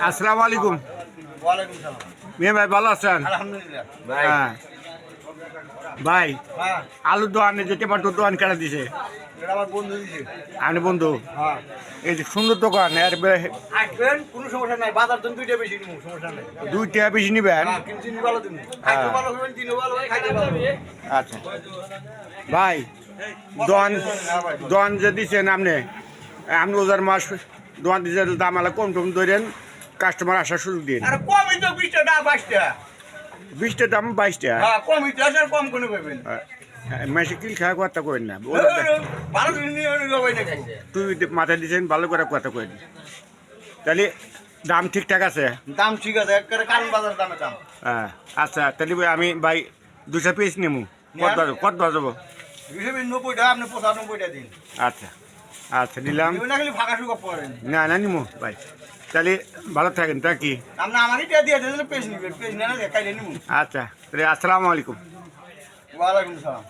আসসালামু আলাইকুম। ওয়ালাইকুম সালাম। মিয়া ভাই ভালো আছেন? আলহামদুলিল্লাহ। হ্যাঁ ভাই, হ্যাঁ, আলুর দোকানে যে টমেটোর দোকান কেটে দিছে এটা আমার বন্ধু দিছে। আমি বন্ধু, হ্যাঁ, এই যে সুন্দর দোকান এর আসবেন, কোনো সমস্যা নাই। বাজার জন্য দুইটা বেশি নিবো, সমস্যা নাই। 2 টাকা বেশি নিবেন। হ্যাঁ, কিন্তু চিনি ভালো দিন। খাইতে ভালো হবেন, দিনও ভালো হবে, খাইতে ভালো হবে। আচ্ছা ভাই, দোকান দোকান যে দিচ্ছেন আপনি, আপনি ওজার মাস দোকান দিচ্ছেন, দাম আলা কম টম ধরেন, কাস্টমার আসার সুযোগ দিন। আর কমই তো 20 টাকা, 22 টাকা। 20 টাকা দাম 22 টাকা। হ্যাঁ, কমই তো আছে, আর কম কোনো পাবেন। মাসে কিল খাওয়া কথা করেন না, ভালো জিনিস নিয়ে অনেক হবে না খাইতে। তুই মাথায় দিচ্ছেন ভালো করে কথা করেন, তাহলে দাম ঠিকঠাক আছে। দাম ঠিক আছে, একেবারে কারণ বাজার দামে দাম। হ্যাঁ আচ্ছা, তাহলে আমি ভাই 200 পিস নেবো। কত যাবো? 290 টাকা, আপনি 95 টাকা দিন। আচ্ছা আচ্ছা নিলাম। না খালি ফাঁকা সুকা পড়েন। না না নিমো ভাই, তাহলে ভালো থাকেন তা কি। আপনি আমারই টাকা দিয়ে দিলে পেজ নিবেন, পেজ না খাইলে নিবো। আচ্ছা তাহলে আসসালামু আলাইকুম। ওয়ালাইকুম সালাম।